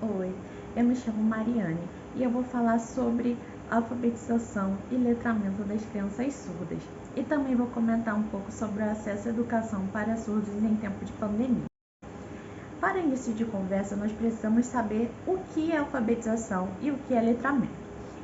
Oi, eu me chamo Mariane e eu vou falar sobre alfabetização e letramento das crianças surdas. E também vou comentar um pouco sobre o acesso à educação para surdos em tempo de pandemia. Para início de conversa, nós precisamos saber o que é alfabetização e o que é letramento.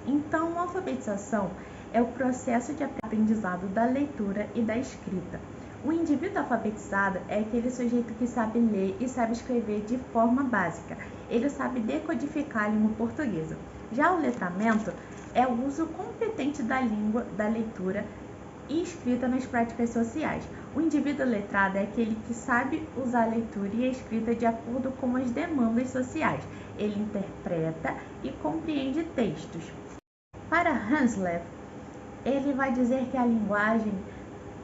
Então, a alfabetização é o processo de aprendizado da leitura e da escrita. O indivíduo alfabetizado é aquele sujeito que sabe ler e sabe escrever de forma básica. Ele sabe decodificar a língua portuguesa. Já o letramento é o uso competente da língua, da leitura e escrita nas práticas sociais. O indivíduo letrado é aquele que sabe usar a leitura e a escrita de acordo com as demandas sociais. Ele interpreta e compreende textos. Para Hanslev, ele vai dizer que a linguagem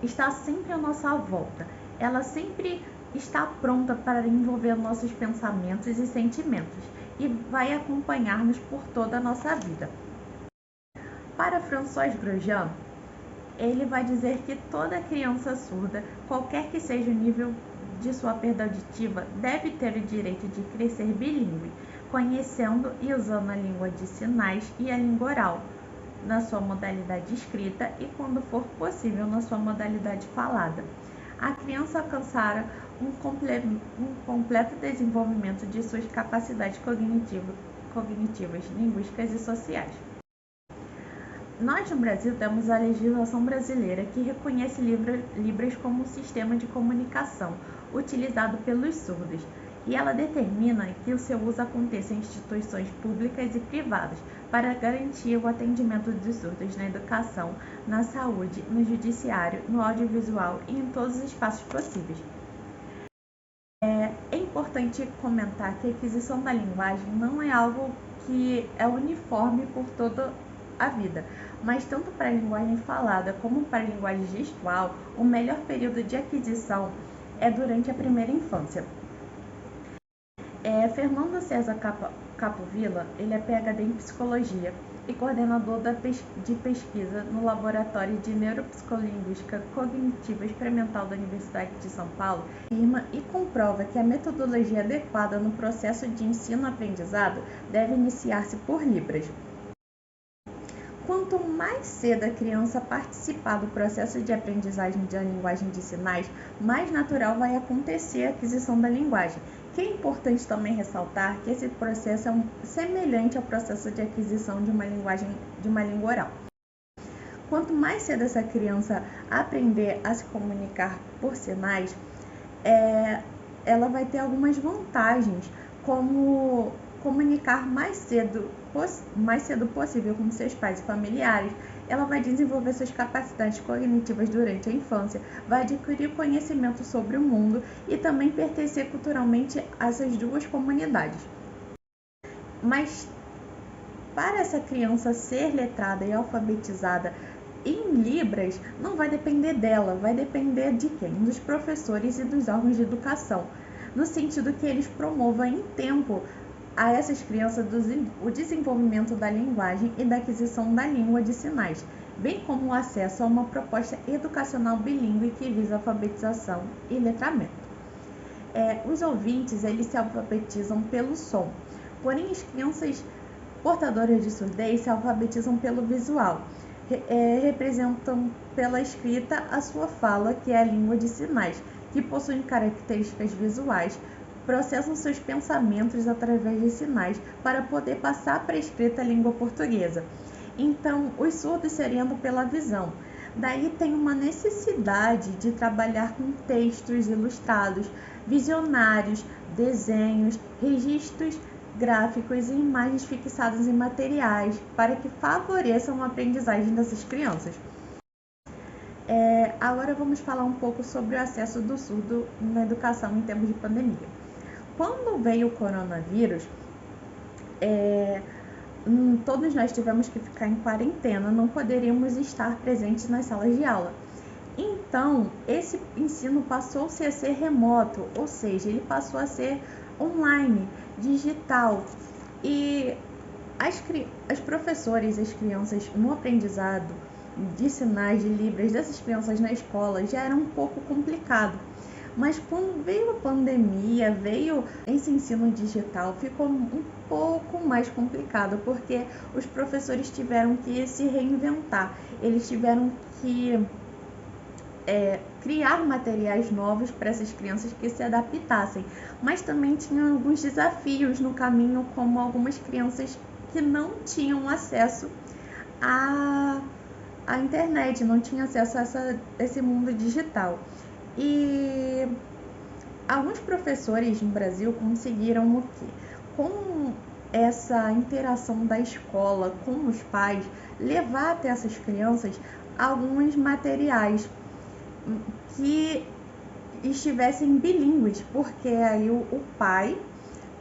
está sempre à nossa volta. Ela sempre está pronta para envolver nossos pensamentos e sentimentos e vai acompanhar-nos por toda a nossa vida. Para François Grosjean, ele vai dizer que toda criança surda, qualquer que seja o nível de sua perda auditiva, deve ter o direito de crescer bilíngue, conhecendo e usando a língua de sinais e a língua oral, na sua modalidade escrita e, quando for possível, na sua modalidade falada. A criança alcançará um completo desenvolvimento de suas capacidades cognitivas, linguísticas e sociais. Nós, no Brasil, temos a legislação brasileira que reconhece Libras como um sistema de comunicação utilizado pelos surdos, e ela determina que o seu uso aconteça em instituições públicas e privadas para garantir o atendimento dos surdos na educação, na saúde, no judiciário, no audiovisual e em todos os espaços possíveis. É importante comentar que a aquisição da linguagem não é algo que é uniforme por toda a vida, mas tanto para a linguagem falada como para a linguagem gestual, o melhor período de aquisição é durante a primeira infância. Fernando César Capovilla, ele é PhD em Psicologia e coordenador de pesquisa no Laboratório de Neuropsicolinguística Cognitiva Experimental da Universidade de São Paulo, afirma e comprova que a metodologia adequada no processo de ensino-aprendizado deve iniciar-se por Libras. Quanto mais cedo a criança participar do processo de aprendizagem da linguagem de sinais, mais natural vai acontecer a aquisição da linguagem, que é importante também ressaltar que esse processo é semelhante ao processo de aquisição de uma língua oral. Quanto mais cedo essa criança aprender a se comunicar por sinais, ela vai ter algumas vantagens, como comunicar mais cedo possível com seus pais e familiares. Ela vai desenvolver suas capacidades cognitivas durante a infância, vai adquirir conhecimento sobre o mundo e também pertencer culturalmente a essas duas comunidades. Mas para essa criança ser letrada e alfabetizada em Libras, não vai depender dela, vai depender de quem? Dos professores e dos órgãos de educação, no sentido que eles promovam em tempo a essas crianças o desenvolvimento da linguagem e da aquisição da língua de sinais, bem como o acesso a uma proposta educacional bilíngue que visa alfabetização e letramento. Os ouvintes, eles se alfabetizam pelo som, porém as crianças portadoras de surdez se alfabetizam pelo visual, representam pela escrita a sua fala, que é a língua de sinais, que possui características visuais, processam seus pensamentos através de sinais para poder passar para a escrita a língua portuguesa. Então, os surdos seriam pela visão. Daí tem uma necessidade de trabalhar com textos ilustrados, visionários, desenhos, registros gráficos e imagens fixadas em materiais para que favoreçam a aprendizagem dessas crianças. Agora vamos falar um pouco sobre o acesso do surdo na educação em tempos de pandemia. Quando veio o coronavírus, todos nós tivemos que ficar em quarentena, não poderíamos estar presentes nas salas de aula. Então, esse ensino passou-se a ser remoto, ou seja, ele passou a ser online, digital. E as professoras, as crianças no aprendizado de sinais, de Libras, dessas crianças na escola, já era um pouco complicado. Mas quando veio a pandemia, veio esse ensino digital, ficou um pouco mais complicado, porque os professores tiveram que se reinventar, eles tiveram que criar materiais novos para essas crianças que se adaptassem, mas também tinha alguns desafios no caminho, como algumas crianças que não tinham acesso à internet, não tinham acesso a esse mundo digital. E alguns professores no Brasil conseguiram o quê? Com essa interação da escola com os pais, levar até essas crianças alguns materiais que estivessem bilíngues, porque aí o pai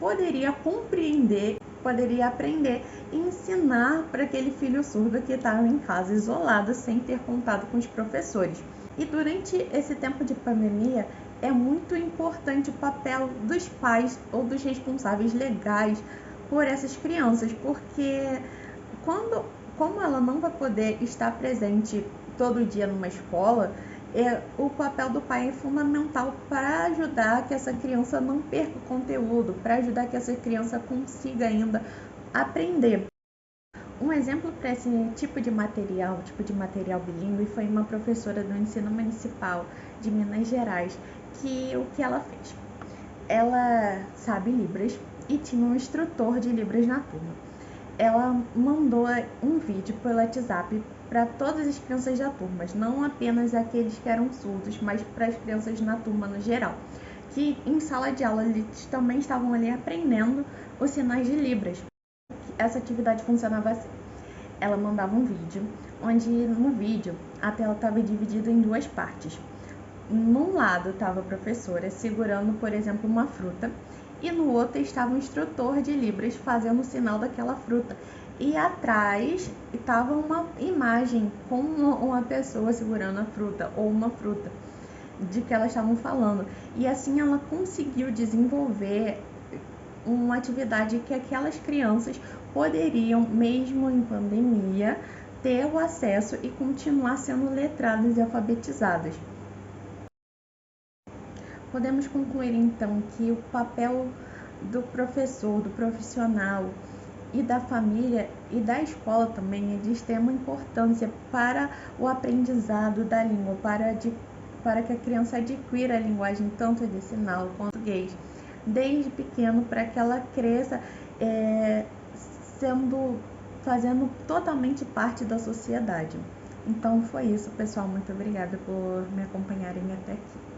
poderia compreender, poderia aprender e ensinar para aquele filho surdo que estava em casa isolado, sem ter contato com os professores. E durante esse tempo de pandemia, é muito importante o papel dos pais ou dos responsáveis legais por essas crianças, porque como ela não vai poder estar presente todo dia numa escola, o papel do pai é fundamental para ajudar que essa criança não perca o conteúdo, para ajudar que essa criança consiga ainda aprender. Um exemplo para esse tipo de material bilíngue, foi uma professora do ensino municipal de Minas Gerais, que o que ela fez? Ela sabe Libras e tinha um instrutor de Libras na turma. Ela mandou um vídeo pelo WhatsApp para todas as crianças da turma, não apenas aqueles que eram surdos, mas para as crianças na turma no geral, que em sala de aula eles também estavam ali aprendendo os sinais de Libras. Essa atividade funcionava assim: ela mandava um vídeo, onde no vídeo a tela estava dividida em duas partes. Num lado estava a professora segurando, por exemplo, uma fruta, e no outro estava o instrutor de Libras fazendo o sinal daquela fruta. E atrás estava uma imagem com uma pessoa segurando a fruta, ou uma fruta, de que elas estavam falando. E assim ela conseguiu desenvolver uma atividade que aquelas crianças poderiam, mesmo em pandemia, ter o acesso e continuar sendo letradas e alfabetizadas. Podemos concluir então que o papel do professor, do profissional e da família e da escola também é de extrema importância para o aprendizado da língua, para que a criança adquira a linguagem tanto de sinal quanto português desde pequeno, para que ela cresça fazendo totalmente parte da sociedade. Então foi isso, pessoal. Muito obrigada por me acompanharem até aqui.